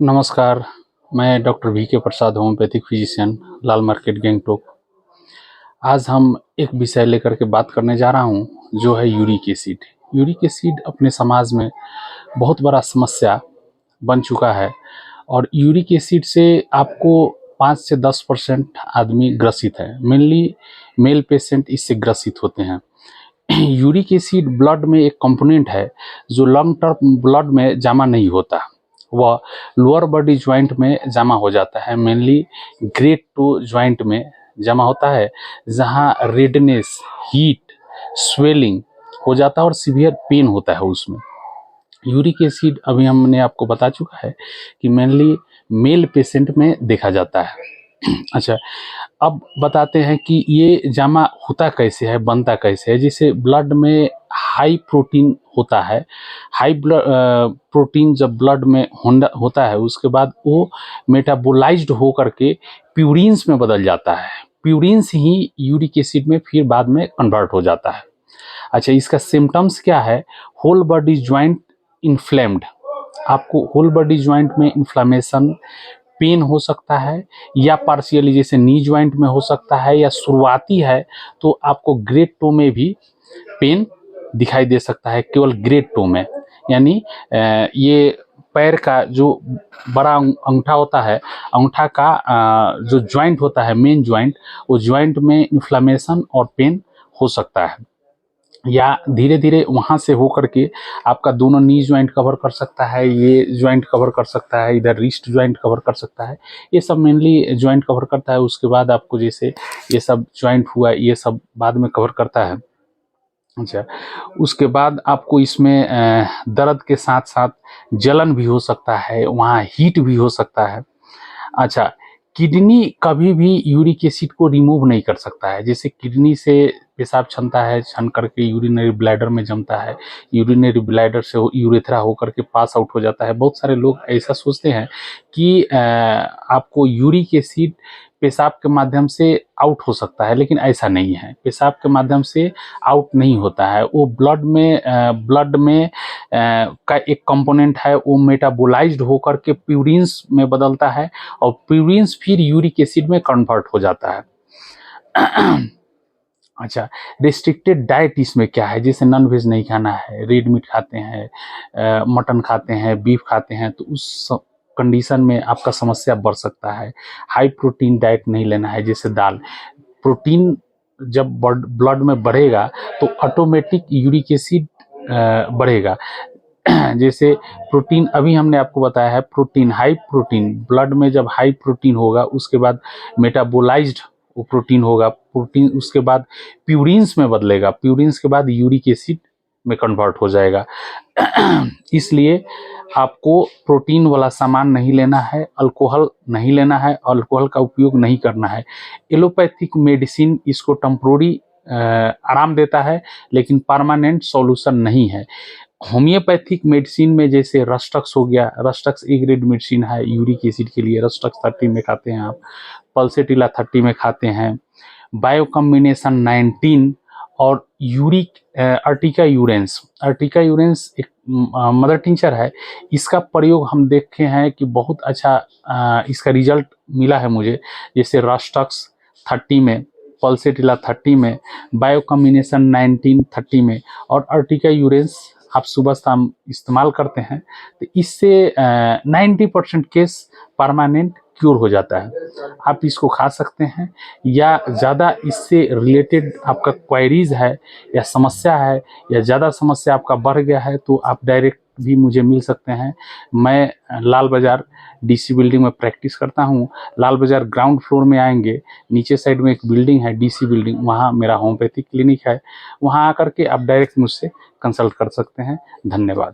नमस्कार, मैं doctor VK. प्रसाद, homeopathic physician, लाल market, Gangtok. आज हम एक विषय लेकर के बात करने जा रहा हूँ, जो है यूरिक एसिड। यूरिक एसिड अपने समाज में बहुत बड़ा समस्या बन चुका है और यूरिक एसिड से आपको 5 से 10% आदमी ग्रसित है। मेनली मेल पेशेंट इससे ग्रसित होते हैं। यूरिक एसिड ब्लड में एक कंपोनेंट है जो लॉन्ग टर्म ब्लड में जमा नहीं होता, वह लोअर बॉडी ज्वाइंट में जमा हो जाता है। मेनली ग्रेड 2 ज्वाइंट में जमा होता है, जहां रेडनेस, हीट, स्वेलिंग हो जाता है और सीवियर पेन होता है उसमें। यूरिक एसिड अभी हमने आपको बता चुका है कि मेनली मेल पेशेंट में देखा जाता है। अच्छा, अब बताते हैं कि ये जमा होता कैसे है, बनता कैसे है। जैसे ब्लड में हाई प्रोटीन होता है, हाई ब्लड प्रोटीन जब ब्लड में होता है, उसके बाद वो मेटाबोलाइज्ड हो करके प्यूरिन्स में बदल जाता है। प्यूरिन्स ही यूरिक एसिड में फिर बाद में कन्वर्ट हो जाता है। अच्छा, इसका सिम्टम्स क्या है? होल बॉडी ज्वाइंट इन्फ्लेम्ड, आपको होल बॉडी ज्वाइंट में इन्फ्लामेशन, पेन हो सकता है या पार्शियली जैसे नी ज्वाइंट में हो सकता है, या शुरुआती है तो आपको ग्रेड 2 में भी पेन दिखाई दे सकता है, केवल ग्रेड 2 में। यानी ये पैर का जो बड़ा अंगूठा होता है, अंगूठा का जो ज्वाइंट होता है, मेन ज्वाइंट, वो ज्वाइंट में इन्फ्लामेशन और पेन हो सकता है। या धीरे धीरे वहाँ से होकर के आपका दोनों नी ज्वाइंट कवर कर सकता है, ये ज्वाइंट कवर कर सकता है, इधर रिस्ट ज्वाइंट कवर कर सकता है। ये सब मेनली ज्वाइंट कवर करता है। उसके बाद आपको जैसे ये सब ज्वाइंट हुआ, ये सब बाद में कवर करता है। अच्छा, उसके बाद आपको इसमें दर्द के साथ साथ जलन भी हो सकता है, वहाँ हीट भी हो सकता है। अच्छा, किडनी कभी भी यूरिक एसिड को रिमूव नहीं कर सकता है। जैसे किडनी से पेशाब छनता है, छन करके यूरिनरी ब्लैडर में जमता है, यूरिनरी ब्लैडर से यूरेथ्रा होकर के पास आउट हो जाता है। बहुत सारे लोग ऐसा सोचते हैं कि आपको यूरिक एसिड पेशाब के माध्यम से आउट हो सकता है, लेकिन ऐसा नहीं है। पेशाब के माध्यम से आउट नहीं होता है, वो ब्लड में का एक कंपोनेंट है, वो मेटाबोलाइज्ड होकर के प्यूरिन्स में बदलता है और प्यूरिन्स फिर यूरिक एसिड में कन्वर्ट हो जाता है। अच्छा, रिस्ट्रिक्टेड डाइट इसमें क्या है? जैसे नॉन वेज नहीं खाना है, रेड मीट खाते हैं, मटन खाते हैं, बीफ खाते हैं, तो उस कंडीशन में आपका समस्या बढ़ सकता है। हाई प्रोटीन डाइट नहीं लेना है, जैसे दाल। प्रोटीन जब ब्लड में बढ़ेगा तो ऑटोमेटिक यूरिक एसिड बढ़ेगा। जैसे प्रोटीन अभी हमने आपको बताया है, प्रोटीन, हाई प्रोटीन ब्लड में जब हाई प्रोटीन होगा, उसके बाद मेटाबोलाइज्ड वो प्रोटीन होगा, प्रोटीन उसके बाद प्यूरिन्स में बदलेगा, प्यूरिन्स के बाद यूरिक एसिड में कन्वर्ट हो जाएगा। इसलिए आपको प्रोटीन वाला सामान नहीं लेना है, अल्कोहल नहीं लेना है, अल्कोहल का उपयोग नहीं करना है। एलोपैथिक मेडिसिन इसको टेम्पोररी आराम देता है, लेकिन परमानेंट सॉल्यूशन नहीं है। होम्योपैथिक मेडिसिन में जैसे रस्टक्स हो गया, रस्टक्स ए ग्रेड मेडिसिन है यूरिक एसिड के लिए, रस्टक्स 30 में खाते हैं आप, पल्सेटिला 30 में खाते हैं, बायो कॉम्बिनेशन 19 और यूरिक अर्टिका यूरेंस एक मदर टिंचर है। इसका प्रयोग हम देखे हैं कि बहुत अच्छा इसका रिजल्ट मिला है मुझे। जैसे रस्टक्स 30 में, पल्सेटिला 30 में, बायो कॉम्बिनेशन 19 30 में और अर्टिका यूरेंस आप सुबह शाम इस्तेमाल करते हैं, तो इससे 90% केस परमानेंट क्योर हो जाता है। आप इसको खा सकते हैं, या ज़्यादा इससे रिलेटेड आपका क्वेरीज है या समस्या है, या ज़्यादा समस्या आपका बढ़ गया है, तो आप डायरेक्ट भी मुझे मिल सकते हैं। मैं लाल बाज़ार डीसी बिल्डिंग में प्रैक्टिस करता हूँ। लाल बाज़ार ग्राउंड फ्लोर में आएंगे, नीचे साइड में एक बिल्डिंग है डीसी बिल्डिंग, वहाँ मेरा होम्योपैथिक क्लिनिक है। वहाँ आकर के आप डायरेक्ट मुझसे कंसल्ट कर सकते हैं। धन्यवाद।